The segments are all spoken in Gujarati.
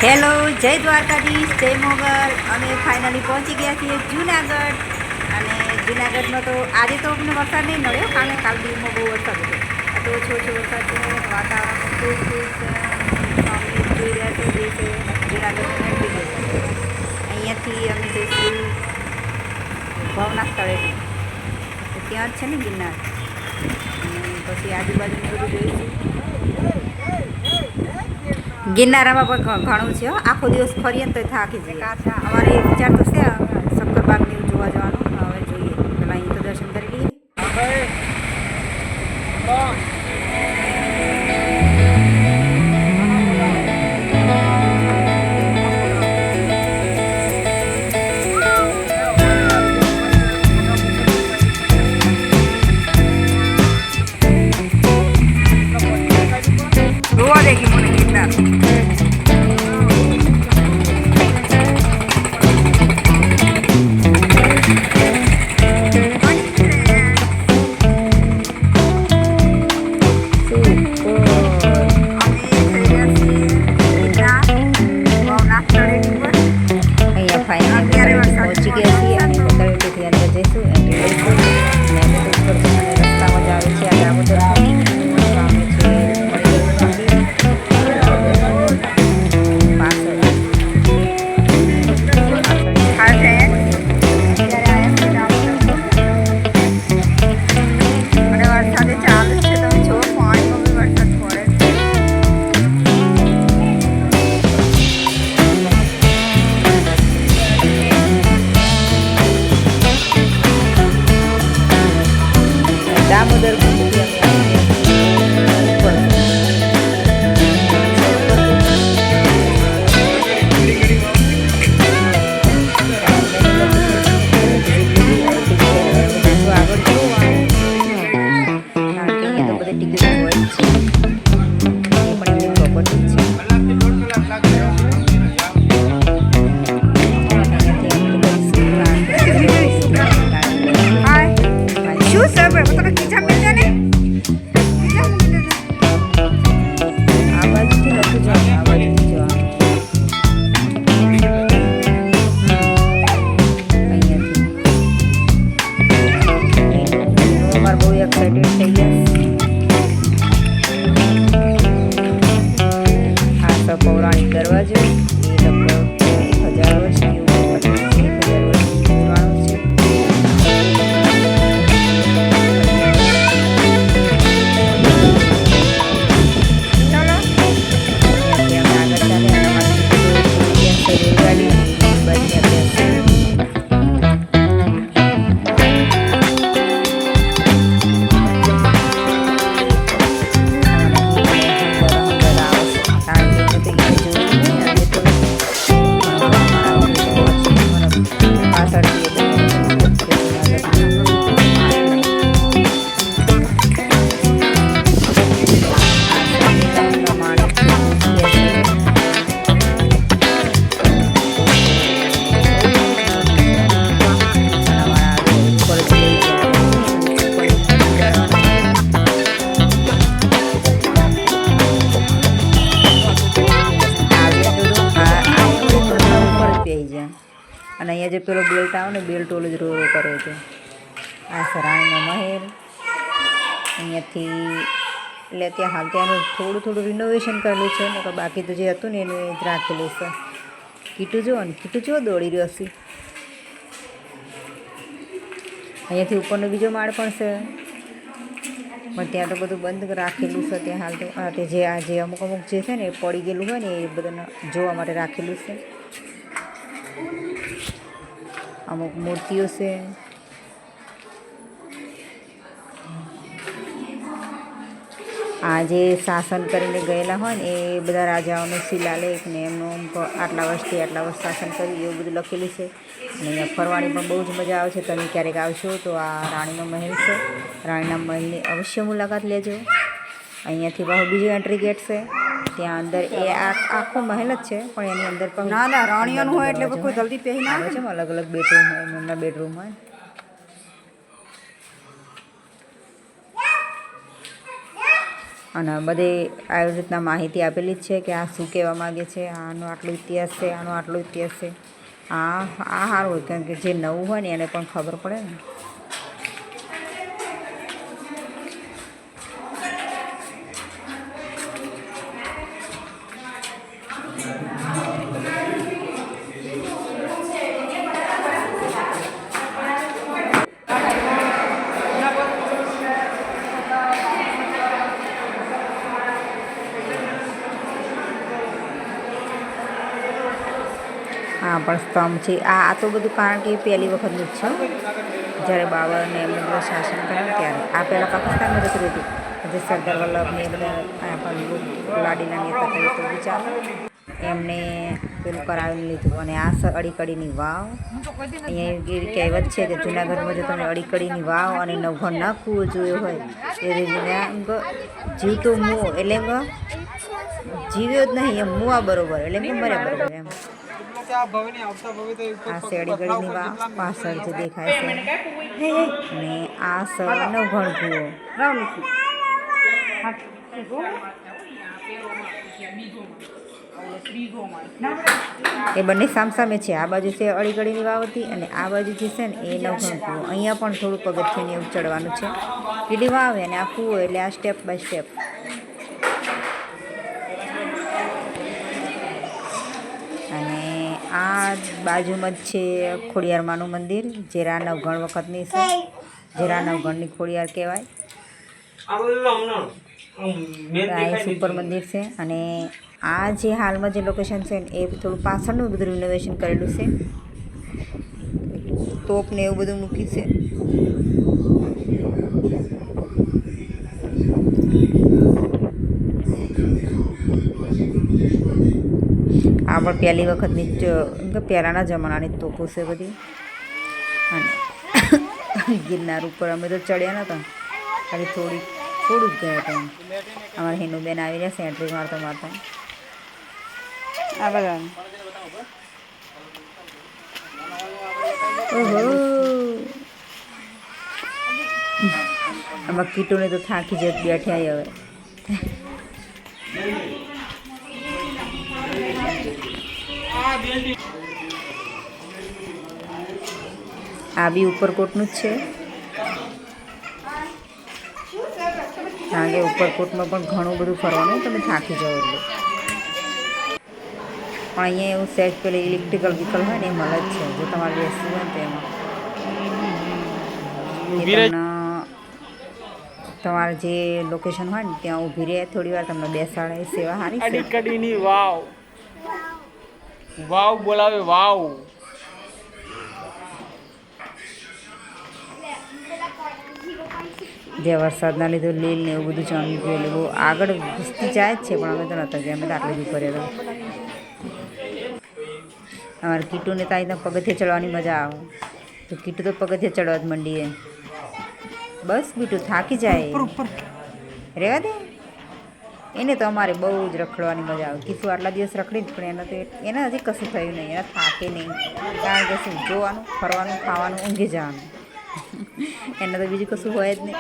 હેલો, જય દ્વારકાધીશ, જય મોગલ. અમે ફાઇનલી પહોંચી ગયા છીએ જુનાગઢ. અને જુનાગઢમાં તો આજે તો અમને વરસાદ નહીં નડ્યો, કારણ કે કાલ દિવસમાં બહુ વરસાદ હતો. આ તો ઓછો ઓછો વરસાદ છે, વાતાવરણ ખૂબ ખૂબ સ્વામી જોઈ રહ્યા છે જે છે જુનાગઢ એન્ટ્રી ગેટ. અહીંયાથી અમે જઈશું ભવનાથ તળેટી, તો ત્યાં જ છે ને ગિરનાર. અને પછી આજુબાજુનું બધું જોઈશું. ગિરનારામાં પણ ઘણું છે, આખો દિવસ ફરીએ ને તો થાકી જઈએ. અમારે વિચાર તો છે શક્કરબાગને એવું જોવા જવાનું. હવે જોઈએ, પહેલાં અહીં તો દર્શન કરી લઈએ. જોવા દે કે મને ગિરનાર પહોંચી ગયા છીએ અને તળેટીથી અંદર જઈશું. એન્ટ્રી લઈશું અને રસ્તામાં જ આવે છે આ દામોદર સામે છે દામોદર પૌરાણિક દરવાજો. એ લગભગ 1000 વર્ષ 1000 વર્ષ પુરાણો છે. અને અહીંયા જે પેલો બેલ્ટ આવે ને બેલ્ટ ઓલો જ રોરો કરે છે. આ સરાણીનો મહેલ અહીંયાથી એટલે ત્યાં હાલ ત્યાંનું થોડું રિનોવેશન કરેલું છે ને, બાકી તો જે હતું ને એનું જ રાખેલું છે. કીટું જુઓ ને, કીટું જુઓ દોડી રહ્યો છે. અહીંયાથી ઉપરનો બીજો માળ પણ છે, પણ ત્યાં તો બધું બંધ રાખેલું છે. ત્યાં હાલ તો તે જે અમુક જે છે ને એ પડી ગયેલું હોય ને એ બધાને જોવા માટે રાખેલું છે. અમુક મૂર્તિઓ છે. આ જે શાસન કરીને ગયેલા હોય ને એ બધા રાજાઓનો શિલાલેખ ને એમનું આટલા વર્ષથી આટલા વર્ષ શાસન કર્યું એવું બધું લખેલું છે. અને અહીંયા ફરવાની પણ બહુ જ મજા આવે છે. તમે ક્યારેક આવશો તો આ રાણીનો મહેલ છે. રાણીના મહેલની અવશ્ય મુલાકાત લેજો. અહીંયાથી બહુ બીજો એન્ટ્રી ગેટ છે. ત્યાં અંદર એ આખો મહેલ જ છે, પણ એની અંદર પણ ના રાણીઓનું હોય એટલે કોઈ જલ્દી પહેરી ના આવે છે. અલગ અલગ બેડરૂમ હોય, એમના બેડરૂમ હોય. અને બધે આવી રીતના માહિતી આપેલી જ છે કે આ શું કહેવા માગે છે, આનો આટલો ઇતિહાસ છે, આનો આટલો ઇતિહાસ છે. આ સારું હોય, કારણ કે જે નવું હોય ને એને પણ ખબર પડે ને. આ પણ સ્તંભ છે. આ તો બધું કારણ કે પહેલી વખતનું જ છે, જ્યારે બાબરને એમને બધા શાસન કર્યું ત્યારે. આ પહેલાં પાકિસ્તાનમાં જતું હતું, જે સરદાર વલ્લભને એ બધા પણ લાડીના નેતા તરીકે વિચાર એમને પેલું કરાવી લીધું. અને આ અડીકડીની વાવ, અહીંયા એવી કહેવત છે કે જૂનાગઢમાં જો તમે અડીકડીની વાવ અને નવઘણ ના કૂવો જોયો હોય એ જીવતો મુઓ, એટલે જીવ્યો જ નહીં, એમ મુવા બરોબર, એટલે કે મર્યા બરોબર એમ. આ શેડી ગળીની વાવ પાછળ જે દેખાય છે, અને આ નવઘણ કૂવો. એ બંને સામસામે છે. આ બાજુ છે અડીકડીની વાવ હતી, અને આ બાજુ જે છે ને એ નવઘણ કૂવો. અહીંયા પણ થોડું પગથિયાને એવું ચડવાનું છે. પેલી વાવ અને આ કૂવો, એટલે આ સ્ટેપ બાય સ્ટેપ. અને આ બાજુમાં જ છે ખોડિયારમાંનું મંદિર, જેરા નવઘણ વખતની છે. જેરા નવઘણની ખોડિયાર કહેવાય. આ સુપર મંદિર છે. અને આ જે હાલમાં જે લોકેશન છે એ થોડું પાછળનું બધું રિનોવેશન કરેલું છે. તોપ ને એવું બધું મૂક્યું છે. આ પણ પહેલી વખતની જ પહેલાંના જમાનાની તોપો છે બધી. અને ગિરનાર ઉપર અમે તો ચડ્યા નહોતા, ખાલી થોડું જ ગયા હતા. અમારા હિન્દુબેન આવી રહ્યા છે એન્ટ્રી મારતા મારતા. આ બધા ઓહો, આમાં કીટોને તો થાકી જ બેઠ્યા હવે. આ બી ઉપરકોટનું જ છે, કારણ કે ઉપરકોટમાં પણ ઘણું બધું ફરવાનું, તમે થાકી જાઓ એટલે. પણ અહીંયા એવું સેટ પેલી ઇલેક્ટ્રિકલ વ્હીકલ હોય ને એ મળે જ છે, જો તમારે બેસવું હોય ને તો એમાં તમારે જે લોકેશન હોય ને ત્યાં ઊભી રહે, થોડી વાર તમને બેસાડે. સેવા સારી છે. અડીકડીની વાવ, વાવ બોલાવે વાવ. જે વરસાદના લીધે લીલ ને એવું બધું જામી ગયું, એટલે બહુ આગળ ઘૂસતી જાય જ છે, પણ અમે તો નહોતા ગયા, અમે તો આટલે જ ઉપર હતા. અમારે કીટુને ત્યાં તો પગથિયે ચડવાની મજા આવે, તો કીટુ તો પગથિયે ચડવા જ મંડીએ. બસ બીટું થાકી જાય, રહેવા દે એને. તો અમારે બહુ જ રખડવાની મજા આવે. કીધું આટલા દિવસ રખડી જ, પણ એને હજી કશું થયું નહીં, એના થાકે નહીં. કારણ કે શું, જોવાનું, ફરવાનું, ખાવાનું, ઊંઘી જવાનું. એને તો બીજું કશું હોય જ નહીં.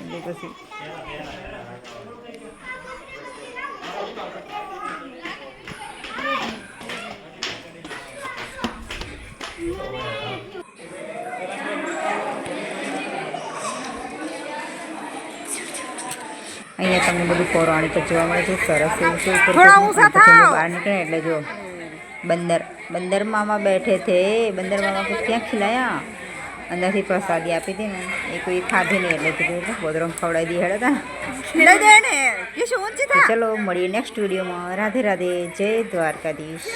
એટલે પછી અહીંયા તમને બધું પૌરાણિક જોવા મળે છે. સરસ એવું છે. બહાર નીકળે એટલે જો બંદર મામા બેઠે થે. બંદર મામા को ક્યાં ખીલાયા? અંદરથી પ્રસાદી આપી હતી ને, એ કોઈ ખાધી નહીં, એટલે કીધું બોદરંગ ખવડાવી દી હેડા હતા. ચલો મળીએ નેક્સ્ટ વિડીયોમાં. રાધે રાધે, જય દ્વારકાધીશ.